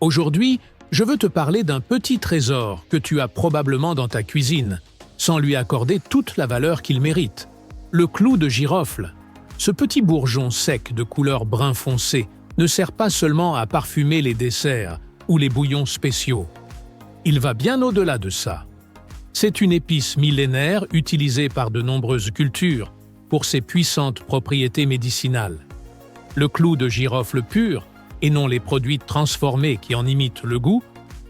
Aujourd'hui, je veux te parler d'un petit trésor que tu as probablement dans ta cuisine, sans lui accorder toute la valeur qu'il mérite. Le clou de girofle. Ce petit bourgeon sec de couleur brun foncé ne sert pas seulement à parfumer les desserts ou les bouillons spéciaux. Il va bien au-delà de ça. C'est une épice millénaire utilisée par de nombreuses cultures pour ses puissantes propriétés médicinales. Le clou de girofle pur, et non les produits transformés qui en imitent le goût,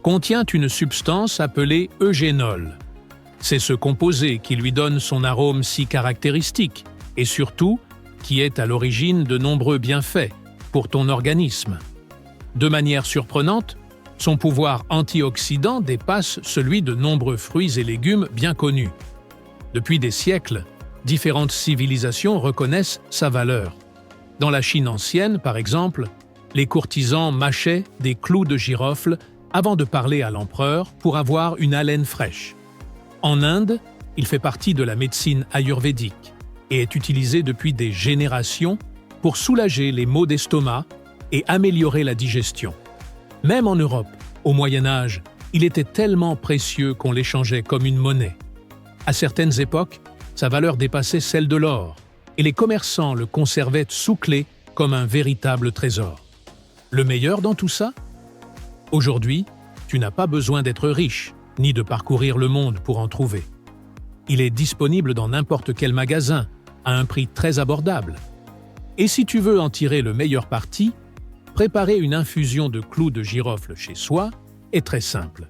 contient une substance appelée eugénol. C'est ce composé qui lui donne son arôme si caractéristique et surtout qui est à l'origine de nombreux bienfaits pour ton organisme. De manière surprenante, son pouvoir antioxydant dépasse celui de nombreux fruits et légumes bien connus. Depuis des siècles, différentes civilisations reconnaissent sa valeur. Dans la Chine ancienne, par exemple, les courtisans mâchaient des clous de girofle avant de parler à l'empereur pour avoir une haleine fraîche. En Inde, il fait partie de la médecine ayurvédique et est utilisé depuis des générations pour soulager les maux d'estomac et améliorer la digestion. Même en Europe, au Moyen Âge, il était tellement précieux qu'on l'échangeait comme une monnaie. À certaines époques, sa valeur dépassait celle de l'or, et les commerçants le conservaient sous clé comme un véritable trésor. Le meilleur dans tout ça? Aujourd'hui, tu n'as pas besoin d'être riche, ni de parcourir le monde pour en trouver. Il est disponible dans n'importe quel magasin, à un prix très abordable. Et si tu veux en tirer le meilleur parti, préparer une infusion de clous de girofle chez soi est très simple.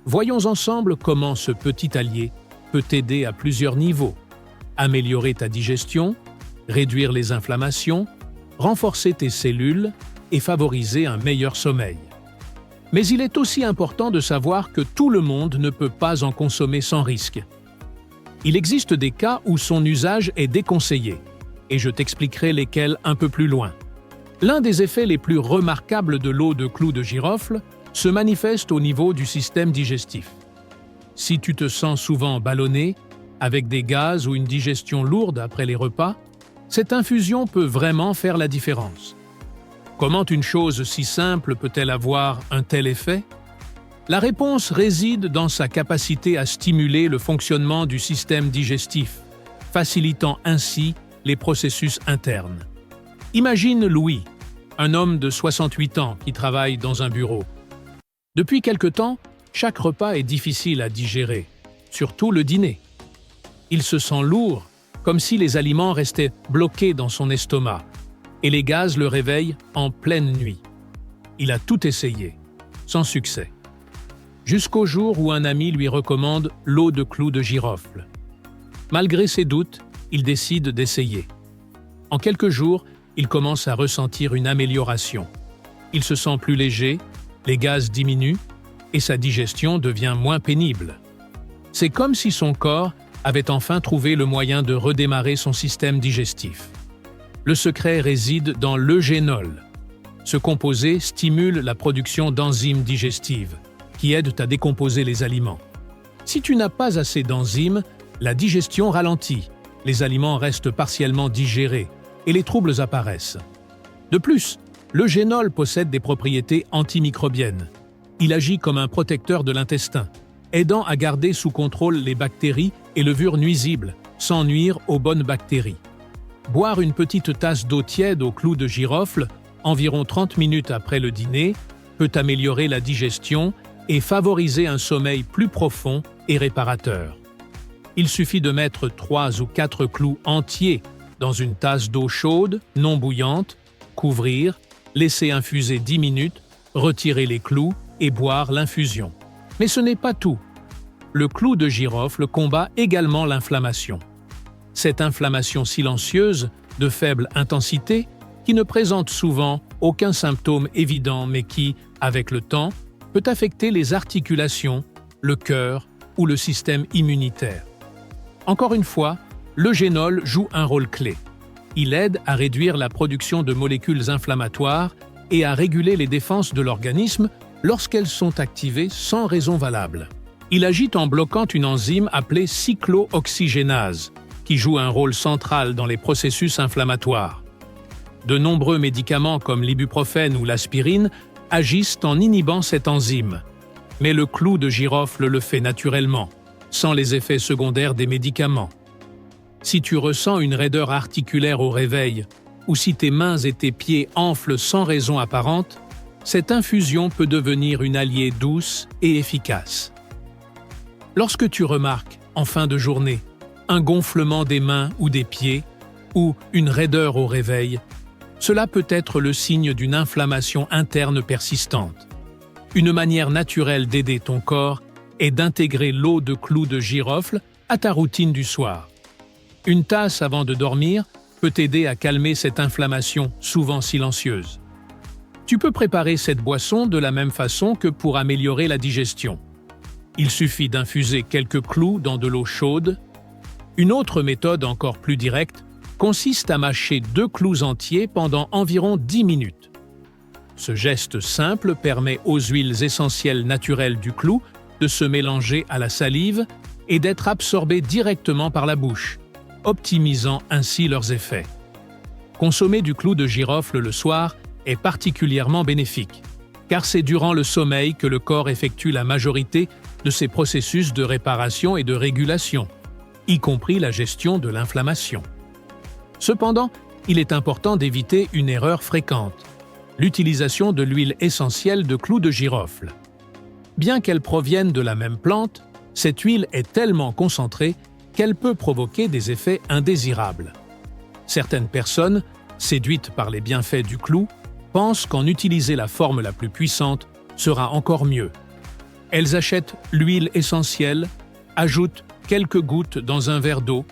Voyons ensemble comment ce petit allié peut t'aider à plusieurs niveaux. Améliorer ta digestion, réduire les inflammations, renforcer tes cellules et favoriser un meilleur sommeil. Mais il est aussi important de savoir que tout le monde ne peut pas en consommer sans risque. Il existe des cas où son usage est déconseillé, et je t'expliquerai lesquels un peu plus loin. L'un des effets les plus remarquables de l'eau de clous de girofle se manifeste au niveau du système digestif. Si tu te sens souvent ballonné, avec des gaz ou une digestion lourde après les repas, cette infusion peut vraiment faire la différence. Comment une chose si simple peut-elle avoir un tel effet? La réponse réside dans sa capacité à stimuler le fonctionnement du système digestif, facilitant ainsi les processus internes. Imagine Louis, un homme de 68 ans qui travaille dans un bureau. Depuis quelque temps, chaque repas est difficile à digérer, surtout le dîner. Il se sent lourd, comme si les aliments restaient bloqués dans son estomac, et les gaz le réveillent en pleine nuit. Il a tout essayé, sans succès. Jusqu'au jour où un ami lui recommande l'eau de clous de girofle. Malgré ses doutes, il décide d'essayer. En quelques jours, il commence à ressentir une amélioration. Il se sent plus léger, les gaz diminuent et sa digestion devient moins pénible. C'est comme si son corps avait enfin trouvé le moyen de redémarrer son système digestif. Le secret réside dans l'eugénol. Ce composé stimule la production d'enzymes digestives, qui aident à décomposer les aliments. Si tu n'as pas assez d'enzymes, la digestion ralentit, les aliments restent partiellement digérés et les troubles apparaissent. De plus, l'eugénol possède des propriétés antimicrobiennes. Il agit comme un protecteur de l'intestin, aidant à garder sous contrôle les bactéries et levures nuisibles, sans nuire aux bonnes bactéries. Boire une petite tasse d'eau tiède au clou de girofle, environ 30 minutes après le dîner, peut améliorer la digestion et favoriser un sommeil plus profond et réparateur. Il suffit de mettre 3 ou 4 clous entiers dans une tasse d'eau chaude, non bouillante, couvrir, laisser infuser 10 minutes, retirer les clous et boire l'infusion. Mais ce n'est pas tout. Le clou de girofle combat également l'inflammation. Cette inflammation silencieuse, de faible intensité, qui ne présente souvent aucun symptôme évident mais qui, avec le temps, peut affecter les articulations, le cœur ou le système immunitaire. Encore une fois, l'eugénol joue un rôle clé. Il aide à réduire la production de molécules inflammatoires et à réguler les défenses de l'organisme lorsqu'elles sont activées sans raison valable. Il agit en bloquant une enzyme appelée cyclooxygénase, qui joue un rôle central dans les processus inflammatoires. De nombreux médicaments comme l'ibuprofène ou l'aspirine agissent en inhibant cette enzyme. Mais le clou de girofle le fait naturellement, sans les effets secondaires des médicaments. Si tu ressens une raideur articulaire au réveil, ou si tes mains et tes pieds enflent sans raison apparente, cette infusion peut devenir une alliée douce et efficace. Lorsque tu remarques, en fin de journée, un gonflement des mains ou des pieds, ou une raideur au réveil, cela peut être le signe d'une inflammation interne persistante. Une manière naturelle d'aider ton corps est d'intégrer l'eau de clou de girofle à ta routine du soir. Une tasse avant de dormir peut t'aider à calmer cette inflammation souvent silencieuse. Tu peux préparer cette boisson de la même façon que pour améliorer la digestion. Il suffit d'infuser quelques clous dans de l'eau chaude. Une autre méthode encore plus directe consiste à mâcher 2 clous entiers pendant environ 10 minutes. Ce geste simple permet aux huiles essentielles naturelles du clou de se mélanger à la salive et d'être absorbées directement par la bouche, optimisant ainsi leurs effets. Consommer du clou de girofle le soir est particulièrement bénéfique, car c'est durant le sommeil que le corps effectue la majorité de ses processus de réparation et de régulation, y compris la gestion de l'inflammation. Cependant, il est important d'éviter une erreur fréquente, l'utilisation de l'huile essentielle de clou de girofle. Bien qu'elle provienne de la même plante, cette huile est tellement concentrée qu'elle peut provoquer des effets indésirables. Certaines personnes, séduites par les bienfaits du clou, pensent qu'en utiliser la forme la plus puissante sera encore mieux. Elles achètent l'huile essentielle, ajoutent quelques gouttes dans un verre d'eau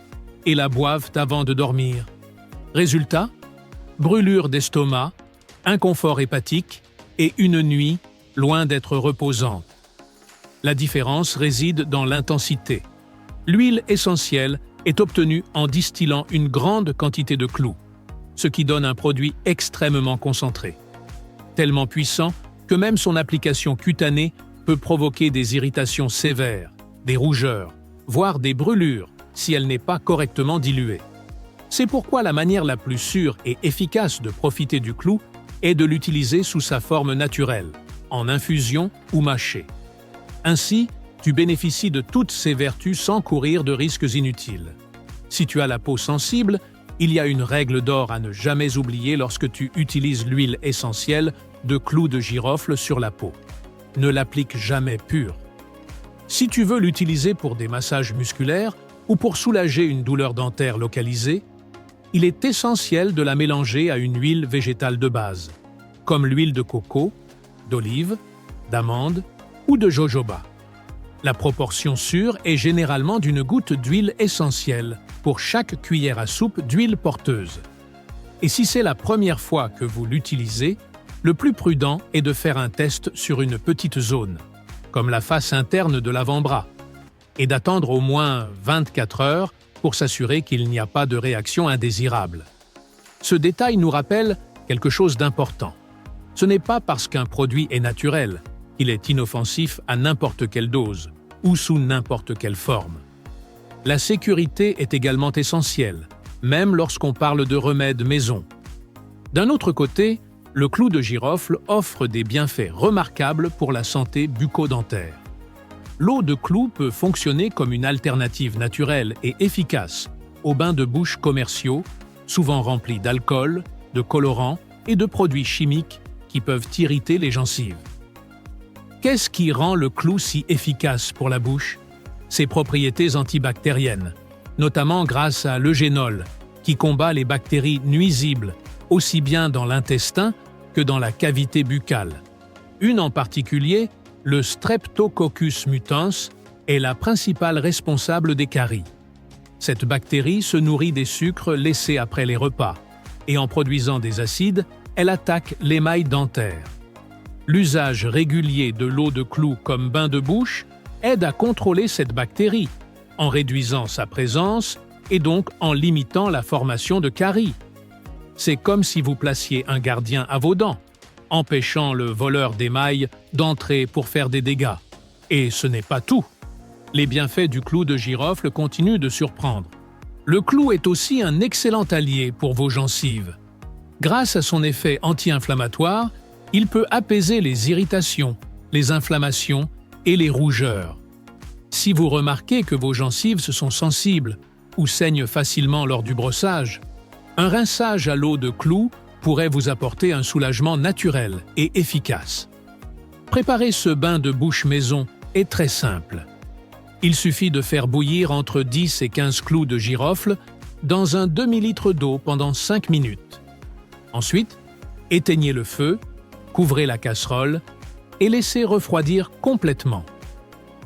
et la boivent avant de dormir. Résultat, brûlure d'estomac, inconfort hépatique et une nuit loin d'être reposante. La différence réside dans l'intensité. L'huile essentielle est obtenue en distillant une grande quantité de clou, ce qui donne un produit extrêmement concentré. Tellement puissant que même son application cutanée peut provoquer des irritations sévères, des rougeurs, voire des brûlures si elle n'est pas correctement diluée. C'est pourquoi la manière la plus sûre et efficace de profiter du clou est de l'utiliser sous sa forme naturelle, en infusion ou mâché. Ainsi, tu bénéficies de toutes ces vertus sans courir de risques inutiles. Si tu as la peau sensible, il y a une règle d'or à ne jamais oublier lorsque tu utilises l'huile essentielle de clou de girofle sur la peau. Ne l'applique jamais pure. Si tu veux l'utiliser pour des massages musculaires ou pour soulager une douleur dentaire localisée, il est essentiel de la mélanger à une huile végétale de base, comme l'huile de coco, d'olive, d'amande ou de jojoba. La proportion sûre est généralement d'une goutte d'huile essentielle pour chaque cuillère à soupe d'huile porteuse. Et si c'est la première fois que vous l'utilisez, le plus prudent est de faire un test sur une petite zone, comme la face interne de l'avant-bras, et d'attendre au moins 24 heures pour s'assurer qu'il n'y a pas de réaction indésirable. Ce détail nous rappelle quelque chose d'important. Ce n'est pas parce qu'un produit est naturel qu'il est inoffensif à n'importe quelle dose ou sous n'importe quelle forme. La sécurité est également essentielle, même lorsqu'on parle de remèdes maison. D'un autre côté, le clou de girofle offre des bienfaits remarquables pour la santé bucco-dentaire. L'eau de clou peut fonctionner comme une alternative naturelle et efficace aux bains de bouche commerciaux, souvent remplis d'alcool, de colorants et de produits chimiques qui peuvent irriter les gencives. Qu'est-ce qui rend le clou si efficace pour la bouche? Ses propriétés antibactériennes, notamment grâce à l'eugénol, qui combat les bactéries nuisibles, aussi bien dans l'intestin que dans la cavité buccale. Une en particulier, le Streptococcus mutans, est la principale responsable des caries. Cette bactérie se nourrit des sucres laissés après les repas, et en produisant des acides, elle attaque l'émail dentaire. L'usage régulier de l'eau de clou comme bain de bouche aide à contrôler cette bactérie, en réduisant sa présence et donc en limitant la formation de caries. C'est comme si vous placiez un gardien à vos dents, empêchant le voleur d'émail d'entrer pour faire des dégâts. Et ce n'est pas tout. Les bienfaits du clou de girofle continuent de surprendre. Le clou est aussi un excellent allié pour vos gencives. Grâce à son effet anti-inflammatoire, Il peut apaiser les irritations, les inflammations et les rougeurs. Si vous remarquez que vos gencives se sont sensibles ou saignent facilement lors du brossage, un rinçage à l'eau de clou pourrait vous apporter un soulagement naturel et efficace. Préparer ce bain de bouche maison est très simple. Il suffit de faire bouillir entre 10 et 15 clous de girofle dans un demi-litre d'eau pendant 5 minutes. Ensuite, éteignez le feu, couvrez la casserole et laissez refroidir complètement.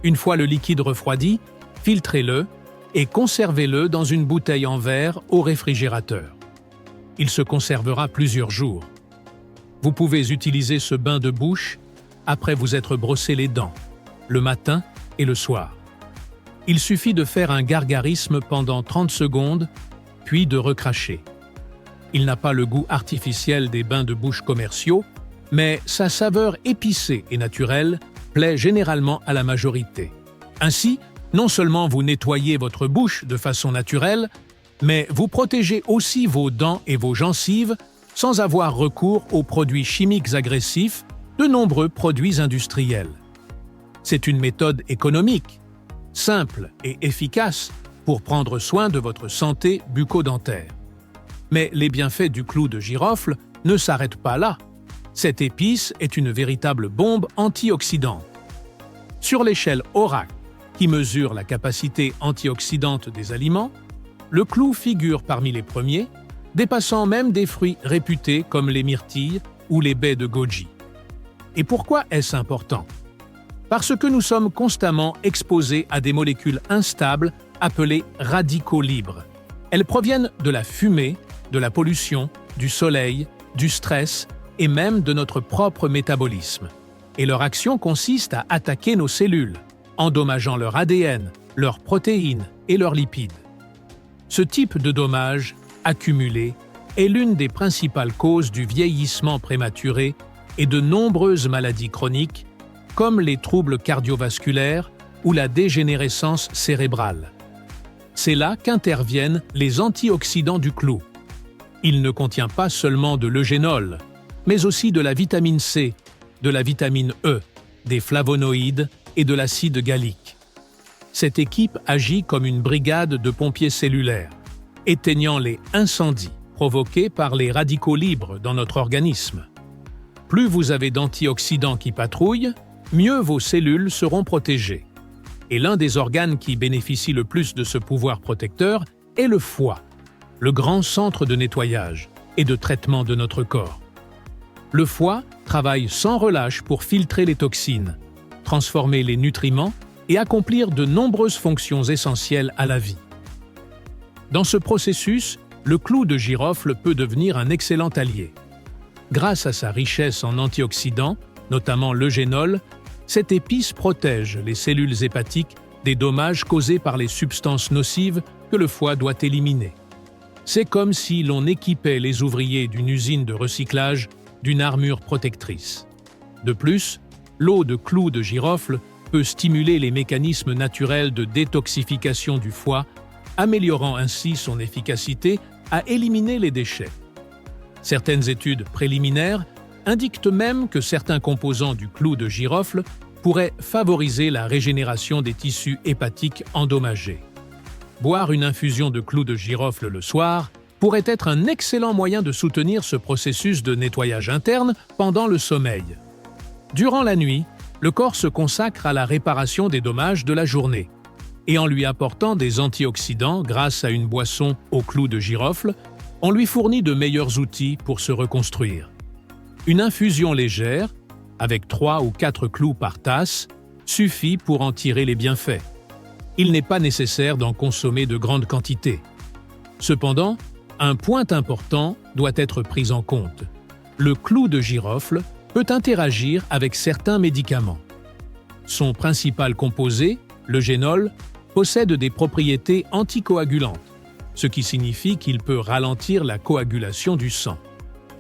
Une fois le liquide refroidi, filtrez-le et conservez-le dans une bouteille en verre au réfrigérateur. Il se conservera plusieurs jours. Vous pouvez utiliser ce bain de bouche après vous être brossé les dents, le matin et le soir. Il suffit de faire un gargarisme pendant 30 secondes, puis de recracher. Il n'a pas le goût artificiel des bains de bouche commerciaux, mais sa saveur épicée et naturelle plaît généralement à la majorité. Ainsi, non seulement vous nettoyez votre bouche de façon naturelle, mais vous protégez aussi vos dents et vos gencives sans avoir recours aux produits chimiques agressifs, de nombreux produits industriels. C'est une méthode économique, simple et efficace pour prendre soin de votre santé bucco-dentaire. Mais les bienfaits du clou de girofle ne s'arrêtent pas là. Cette épice est une véritable bombe antioxydante. Sur l'échelle ORAC, qui mesure la capacité antioxydante des aliments, le clou figure parmi les premiers, dépassant même des fruits réputés comme les myrtilles ou les baies de goji. Et pourquoi est-ce important? Parce que nous sommes constamment exposés à des molécules instables appelées radicaux libres. Elles proviennent de la fumée, de la pollution, du soleil, du stress et même de notre propre métabolisme. Et leur action consiste à attaquer nos cellules, endommageant leur ADN, leurs protéines et leurs lipides. Ce type de dommage, accumulé, est l'une des principales causes du vieillissement prématuré et de nombreuses maladies chroniques, comme les troubles cardiovasculaires ou la dégénérescence cérébrale. C'est là qu'interviennent les antioxydants du clou. Il ne contient pas seulement de l'eugénol, mais aussi de la vitamine C, de la vitamine E, des flavonoïdes et de l'acide gallique. Cette équipe agit comme une brigade de pompiers cellulaires, éteignant les incendies provoqués par les radicaux libres dans notre organisme. Plus vous avez d'antioxydants qui patrouillent, mieux vos cellules seront protégées. Et l'un des organes qui bénéficie le plus de ce pouvoir protecteur est le foie, le grand centre de nettoyage et de traitement de notre corps. Le foie travaille sans relâche pour filtrer les toxines, transformer les nutriments et accomplir de nombreuses fonctions essentielles à la vie. Dans ce processus, le clou de girofle peut devenir un excellent allié. Grâce à sa richesse en antioxydants, notamment l'eugénol, cette épice protège les cellules hépatiques des dommages causés par les substances nocives que le foie doit éliminer. C'est comme si l'on équipait les ouvriers d'une usine de recyclage d'une armure protectrice. De plus, l'eau de clou de girofle peut stimuler les mécanismes naturels de détoxification du foie, améliorant ainsi son efficacité à éliminer les déchets. Certaines études préliminaires indiquent même que certains composants du clou de girofle pourraient favoriser la régénération des tissus hépatiques endommagés. Boire une infusion de clou de girofle le soir pourrait être un excellent moyen de soutenir ce processus de nettoyage interne pendant le sommeil. Durant la nuit, le corps se consacre à la réparation des dommages de la journée. Et en lui apportant des antioxydants grâce à une boisson au clou de girofle, on lui fournit de meilleurs outils pour se reconstruire. Une infusion légère, avec 3 ou 4 clous par tasse, suffit pour en tirer les bienfaits. Il n'est pas nécessaire d'en consommer de grandes quantités. Cependant, un point important doit être pris en compte. Le clou de girofle peut interagir avec certains médicaments. Son principal composé, l'eugénol, possède des propriétés anticoagulantes, ce qui signifie qu'il peut ralentir la coagulation du sang.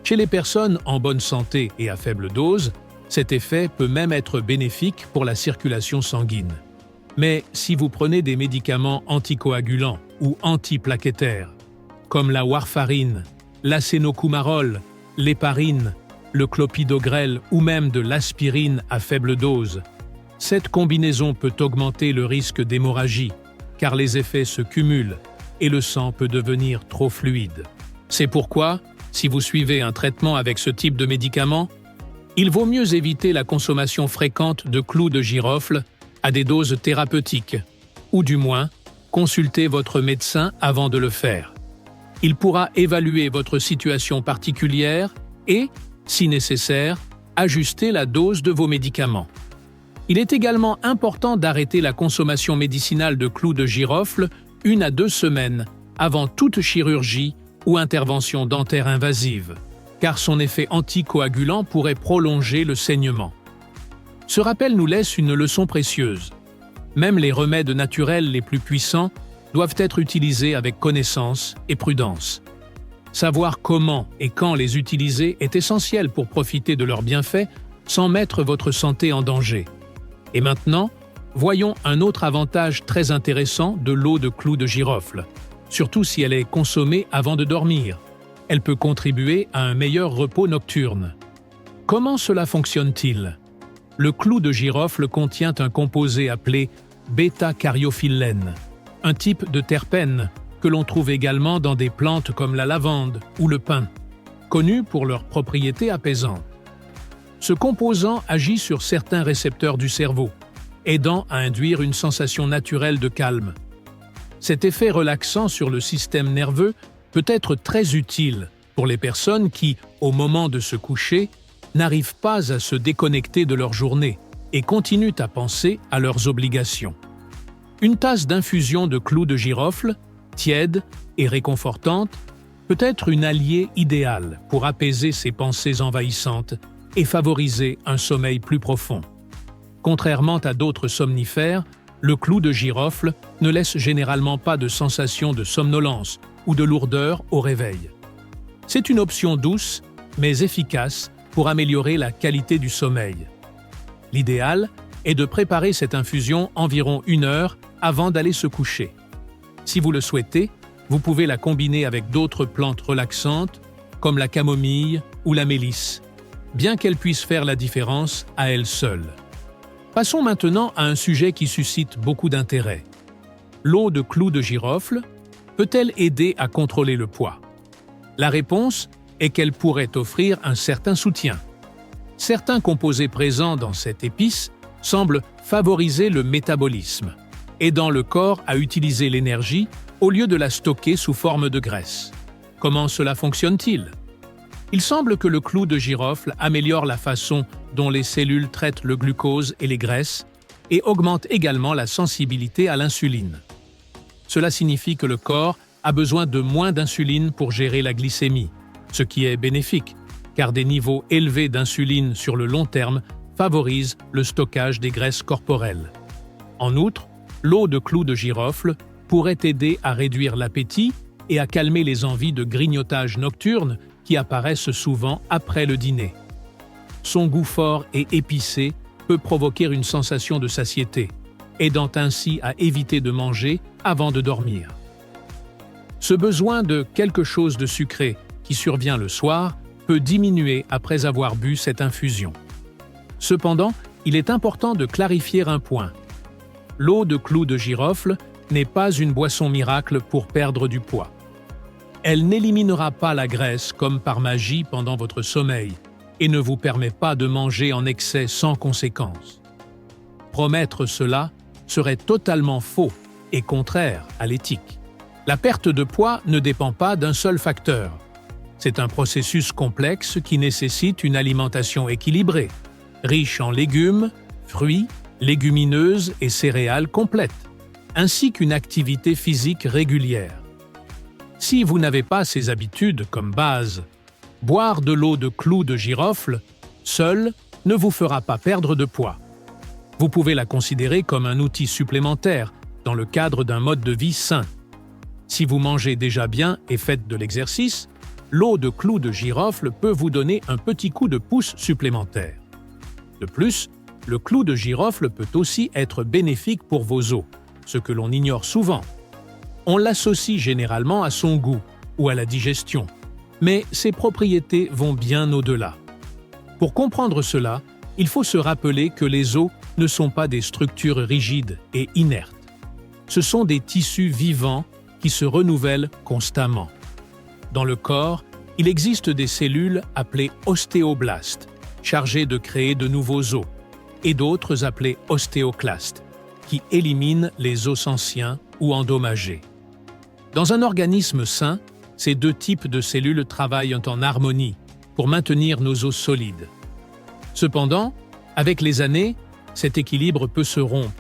Chez les personnes en bonne santé et à faible dose, cet effet peut même être bénéfique pour la circulation sanguine. Mais si vous prenez des médicaments anticoagulants ou antiplaquettaires, comme la warfarine, l'acénocumarol, l'héparine, le clopidogrel ou même de l'aspirine à faible dose. Cette combinaison peut augmenter le risque d'hémorragie, car les effets se cumulent et le sang peut devenir trop fluide. C'est pourquoi, si vous suivez un traitement avec ce type de médicament, il vaut mieux éviter la consommation fréquente de clous de girofle à des doses thérapeutiques, ou du moins, consultez votre médecin avant de le faire. Il pourra évaluer votre situation particulière et, si nécessaire, ajuster la dose de vos médicaments. Il est également important d'arrêter la consommation médicinale de clous de girofle 1 à 2 semaines avant toute chirurgie ou intervention dentaire invasive, car son effet anticoagulant pourrait prolonger le saignement. Ce rappel nous laisse une leçon précieuse. Même les remèdes naturels les plus puissants doivent être utilisés avec connaissance et prudence. Savoir comment et quand les utiliser est essentiel pour profiter de leurs bienfaits sans mettre votre santé en danger. Et maintenant, voyons un autre avantage très intéressant de l'eau de clous de girofle, surtout si elle est consommée avant de dormir. Elle peut contribuer à un meilleur repos nocturne. Comment cela fonctionne-t-il? Le clou de girofle contient un composé appelé bêta-cariophyllène, un type de terpène que l'on trouve également dans des plantes comme la lavande ou le pin, connus pour leurs propriétés apaisantes. Ce composant agit sur certains récepteurs du cerveau, aidant à induire une sensation naturelle de calme. Cet effet relaxant sur le système nerveux peut être très utile pour les personnes qui, au moment de se coucher, n'arrivent pas à se déconnecter de leur journée et continuent à penser à leurs obligations. Une tasse d'infusion de clous de girofle, tiède et réconfortante, peut être une alliée idéale pour apaiser ces pensées envahissantes et favoriser un sommeil plus profond. Contrairement à d'autres somnifères, le clou de girofle ne laisse généralement pas de sensation de somnolence ou de lourdeur au réveil. C'est une option douce, mais efficace pour améliorer la qualité du sommeil. L'idéal est de préparer cette infusion environ 1 heure avant d'aller se coucher. Si vous le souhaitez, vous pouvez la combiner avec d'autres plantes relaxantes, comme la camomille ou la mélisse, bien qu'elle puisse faire la différence à elle seule. Passons maintenant à un sujet qui suscite beaucoup d'intérêt. L'eau de clous de girofle peut-elle aider à contrôler le poids? La réponse est qu'elle pourrait offrir un certain soutien. Certains composés présents dans cette épice semblent favoriser le métabolisme, aidant le corps à utiliser l'énergie au lieu de la stocker sous forme de graisse. Comment cela fonctionne-t-il? Il semble que le clou de girofle améliore la façon dont les cellules traitent le glucose et les graisses et augmente également la sensibilité à l'insuline. Cela signifie que le corps a besoin de moins d'insuline pour gérer la glycémie, ce qui est bénéfique, car des niveaux élevés d'insuline sur le long terme favorisent le stockage des graisses corporelles. En outre, l'eau de clous de girofle pourrait aider à réduire l'appétit et à calmer les envies de grignotage nocturne qui apparaissent souvent après le dîner. Son goût fort et épicé peut provoquer une sensation de satiété, aidant ainsi à éviter de manger avant de dormir. Ce besoin de quelque chose de sucré qui survient le soir peut diminuer après avoir bu cette infusion. Cependant, il est important de clarifier un point. L'eau de clous de girofle n'est pas une boisson miracle pour perdre du poids. Elle n'éliminera pas la graisse comme par magie pendant votre sommeil et ne vous permet pas de manger en excès sans conséquence. Promettre cela serait totalement faux et contraire à l'éthique. La perte de poids ne dépend pas d'un seul facteur. C'est un processus complexe qui nécessite une alimentation équilibrée, riche en légumes, fruits, légumineuses et céréales complètes, ainsi qu'une activité physique régulière. Si vous n'avez pas ces habitudes comme base, boire de l'eau de clous de girofle, seul, ne vous fera pas perdre de poids. Vous pouvez la considérer comme un outil supplémentaire dans le cadre d'un mode de vie sain. Si vous mangez déjà bien et faites de l'exercice, l'eau de clous de girofle peut vous donner un petit coup de pouce supplémentaire. De plus, le clou de girofle peut aussi être bénéfique pour vos os, ce que l'on ignore souvent. On l'associe généralement à son goût ou à la digestion, mais ses propriétés vont bien au-delà. Pour comprendre cela, il faut se rappeler que les os ne sont pas des structures rigides et inertes. Ce sont des tissus vivants qui se renouvellent constamment. Dans le corps, il existe des cellules appelées ostéoblastes, chargées de créer de nouveaux os, et d'autres appelées ostéoclastes, qui éliminent les os anciens ou endommagés. Dans un organisme sain, ces deux types de cellules travaillent en harmonie pour maintenir nos os solides. Cependant, avec les années, cet équilibre peut se rompre.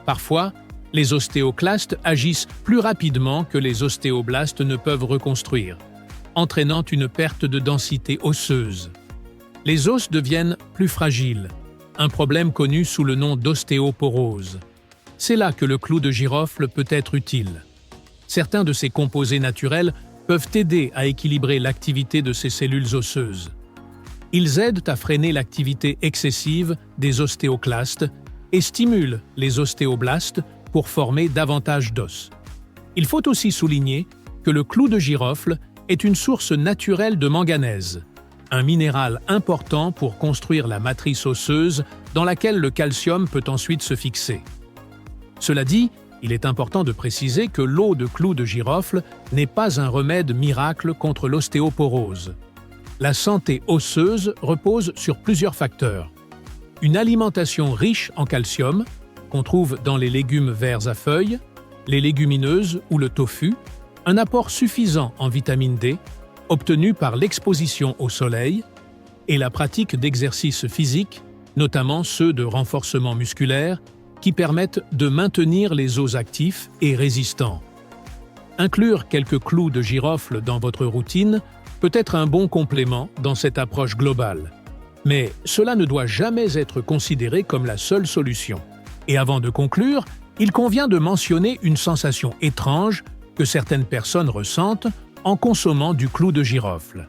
Parfois, les ostéoclastes agissent plus rapidement que les ostéoblastes ne peuvent reconstruire, entraînant une perte de densité osseuse. Les os deviennent plus fragiles, un problème connu sous le nom d'ostéoporose. C'est là que le clou de girofle peut être utile. Certains de ces composés naturels peuvent aider à équilibrer l'activité de ces cellules osseuses. Ils aident à freiner l'activité excessive des ostéoclastes et stimulent les ostéoblastes pour former davantage d'os. Il faut aussi souligner que le clou de girofle est une source naturelle de manganèse, un minéral important pour construire la matrice osseuse dans laquelle le calcium peut ensuite se fixer. Cela dit, il est important de préciser que l'eau de clou de girofle n'est pas un remède miracle contre l'ostéoporose. La santé osseuse repose sur plusieurs facteurs. Une alimentation riche en calcium, qu'on trouve dans les légumes verts à feuilles, les légumineuses ou le tofu, un apport suffisant en vitamine D, obtenu par l'exposition au soleil, et la pratique d'exercices physiques, notamment ceux de renforcement musculaire, qui permettent de maintenir les os actifs et résistants. Inclure quelques clous de girofle dans votre routine peut être un bon complément dans cette approche globale. Mais cela ne doit jamais être considéré comme la seule solution. Et avant de conclure, il convient de mentionner une sensation étrange que certaines personnes ressentent en consommant du clou de girofle.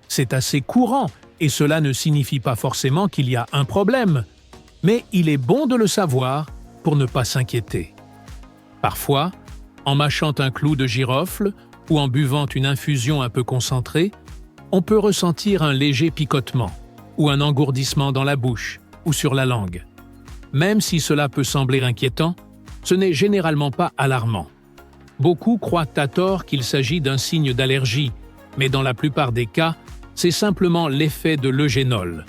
C'est assez courant et cela ne signifie pas forcément qu'il y a un problème, mais il est bon de le savoir pour ne pas s'inquiéter. Parfois, en mâchant un clou de girofle ou en buvant une infusion un peu concentrée, on peut ressentir un léger picotement ou un engourdissement dans la bouche ou sur la langue. Même si cela peut sembler inquiétant, ce n'est généralement pas alarmant. Beaucoup croient à tort qu'il s'agit d'un signe d'allergie, mais dans la plupart des cas, c'est simplement l'effet de l'eugénol,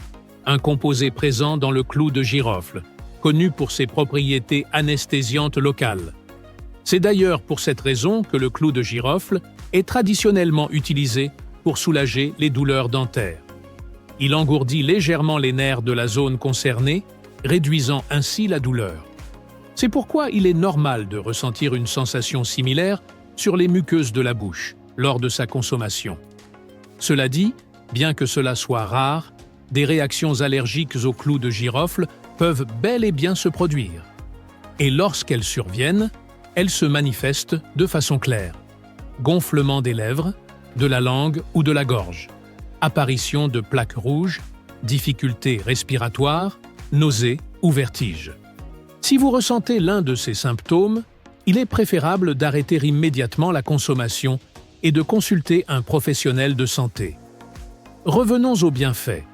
un composé présent dans le clou de girofle, connu pour ses propriétés anesthésiantes locales. C'est d'ailleurs pour cette raison que le clou de girofle est traditionnellement utilisé pour soulager les douleurs dentaires. Il engourdit légèrement les nerfs de la zone concernée, réduisant ainsi la douleur. C'est pourquoi il est normal de ressentir une sensation similaire sur les muqueuses de la bouche lors de sa consommation. Cela dit, bien que cela soit rare, des réactions allergiques au clou de girofle peuvent bel et bien se produire. Et lorsqu'elles surviennent, elles se manifestent de façon claire. Gonflement des lèvres, de la langue ou de la gorge, apparition de plaques rouges, difficultés respiratoires, nausées ou vertiges. Si vous ressentez l'un de ces symptômes, il est préférable d'arrêter immédiatement la consommation et de consulter un professionnel de santé. Revenons aux bienfaits.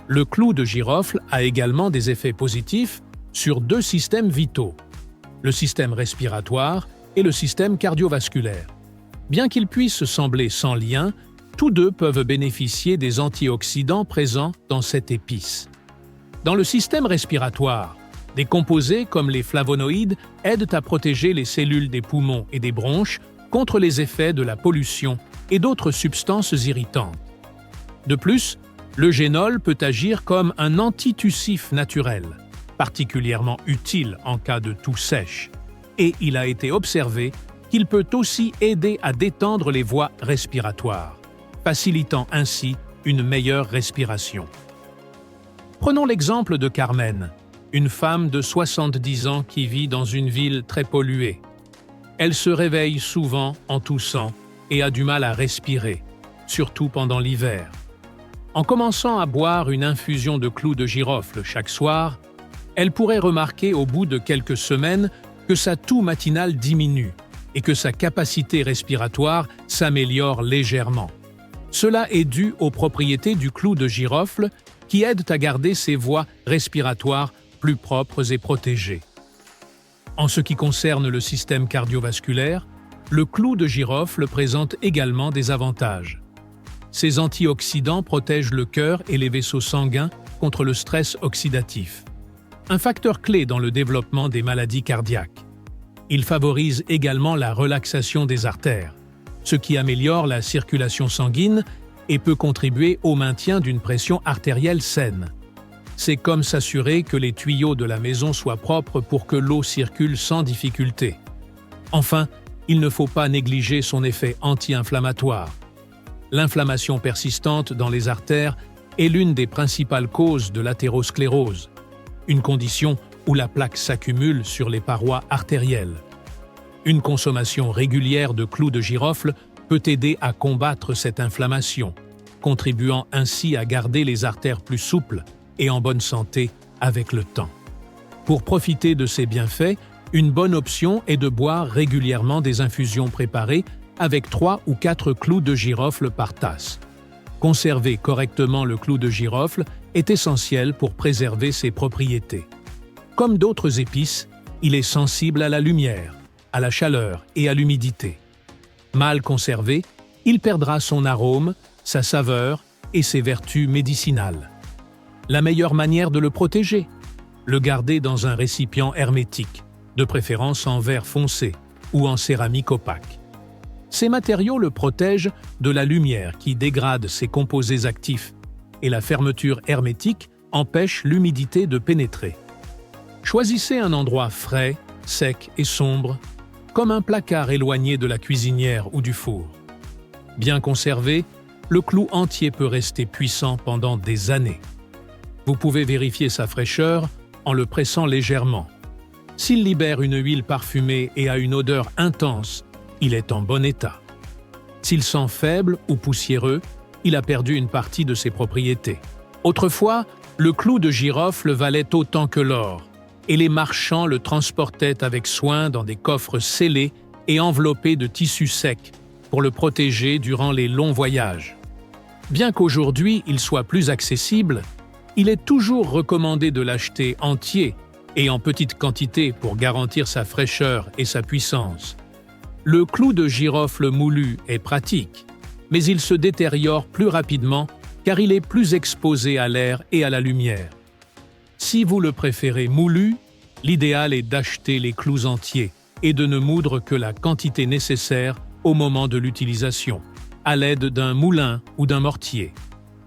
Le clou de girofle a également des effets positifs sur deux systèmes vitaux, le système respiratoire et le système cardiovasculaire. Bien qu'ils puissent sembler sans lien, tous deux peuvent bénéficier des antioxydants présents dans cette épice. Dans le système respiratoire, des composés comme les flavonoïdes aident à protéger les cellules des poumons et des bronches contre les effets de la pollution et d'autres substances irritantes. De plus, l'eugénol peut agir comme un antitussif naturel, particulièrement utile en cas de toux sèche, et il a été observé qu'il peut aussi aider à détendre les voies respiratoires, facilitant ainsi une meilleure respiration. Prenons l'exemple de Carmen, une femme de 70 ans qui vit dans une ville très polluée. Elle se réveille souvent en toussant et a du mal à respirer, surtout pendant l'hiver. En commençant à boire une infusion de clou de girofle chaque soir, elle pourrait remarquer au bout de quelques semaines que sa toux matinale diminue et que sa capacité respiratoire s'améliore légèrement. Cela est dû aux propriétés du clou de girofle qui aident à garder ses voies respiratoires plus propres et protégées. En ce qui concerne le système cardiovasculaire, le clou de girofle présente également des avantages. Ces antioxydants protègent le cœur et les vaisseaux sanguins contre le stress oxydatif, un facteur clé dans le développement des maladies cardiaques. Il favorise également la relaxation des artères, ce qui améliore la circulation sanguine et peut contribuer au maintien d'une pression artérielle saine. C'est comme s'assurer que les tuyaux de la maison soient propres pour que l'eau circule sans difficulté. Enfin, il ne faut pas négliger son effet anti-inflammatoire. L'inflammation persistante dans les artères est l'une des principales causes de l'athérosclérose, une condition où la plaque s'accumule sur les parois artérielles. Une consommation régulière de clous de girofle peut aider à combattre cette inflammation, contribuant ainsi à garder les artères plus souples et en bonne santé avec le temps. Pour profiter de ces bienfaits, une bonne option est de boire régulièrement des infusions préparées avec 3 ou 4 clous de girofle par tasse. Conserver correctement le clou de girofle est essentiel pour préserver ses propriétés. Comme d'autres épices, il est sensible à la lumière, à la chaleur et à l'humidité. Mal conservé, il perdra son arôme, sa saveur et ses vertus médicinales. La meilleure manière de le protéger? Le garder dans un récipient hermétique, de préférence en verre foncé ou en céramique opaque. Ces matériaux le protègent de la lumière qui dégrade ses composés actifs et la fermeture hermétique empêche l'humidité de pénétrer. Choisissez un endroit frais, sec et sombre, comme un placard éloigné de la cuisinière ou du four. Bien conservé, le clou entier peut rester puissant pendant des années. Vous pouvez vérifier sa fraîcheur en le pressant légèrement. S'il libère une huile parfumée et a une odeur intense, il est en bon état. S'il sent faible ou poussiéreux, il a perdu une partie de ses propriétés. Autrefois, le clou de girofle valait autant que l'or, et les marchands le transportaient avec soin dans des coffres scellés et enveloppés de tissu sec pour le protéger durant les longs voyages. Bien qu'aujourd'hui il soit plus accessible, il est toujours recommandé de l'acheter entier et en petite quantité pour garantir sa fraîcheur et sa puissance. Le clou de girofle moulu est pratique, mais il se détériore plus rapidement car il est plus exposé à l'air et à la lumière. Si vous le préférez moulu, l'idéal est d'acheter les clous entiers et de ne moudre que la quantité nécessaire au moment de l'utilisation, à l'aide d'un moulin ou d'un mortier.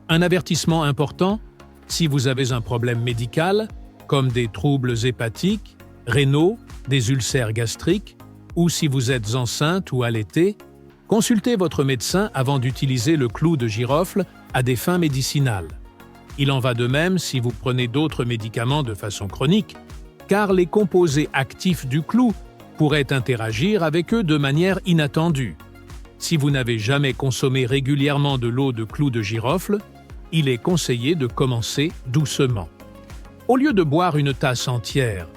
Un avertissement important: si vous avez un problème médical, comme des troubles hépatiques, rénaux, des ulcères gastriques, ou si vous êtes enceinte ou allaitée, consultez votre médecin avant d'utiliser le clou de girofle à des fins médicinales. Il en va de même si vous prenez d'autres médicaments de façon chronique, car les composés actifs du clou pourraient interagir avec eux de manière inattendue. Si vous n'avez jamais consommé régulièrement de l'eau de clou de girofle, il est conseillé de commencer doucement. Au lieu de boire une tasse entière,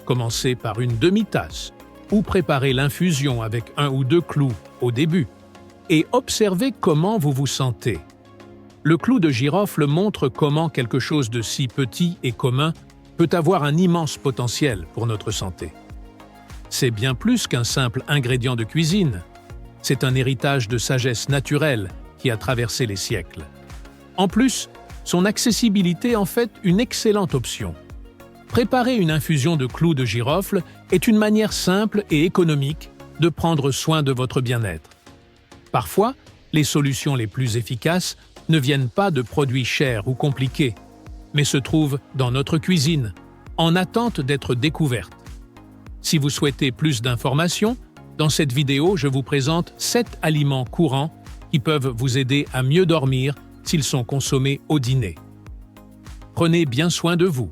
commencez par une demi-tasse ou préparez l'infusion avec 1 ou 2 clous au début et observez comment vous vous sentez. Le clou de girofle montre comment quelque chose de si petit et commun peut avoir un immense potentiel pour notre santé. C'est bien plus qu'un simple ingrédient de cuisine. C'est un héritage de sagesse naturelle qui a traversé les siècles. En plus, son accessibilité en fait une excellente option. Préparer une infusion de clous de girofle est une manière simple et économique de prendre soin de votre bien-être. Parfois, les solutions les plus efficaces ne viennent pas de produits chers ou compliqués, mais se trouvent dans notre cuisine, en attente d'être découvertes. Si vous souhaitez plus d'informations, dans cette vidéo, je vous présente 7 aliments courants qui peuvent vous aider à mieux dormir s'ils sont consommés au dîner. Prenez bien soin de vous.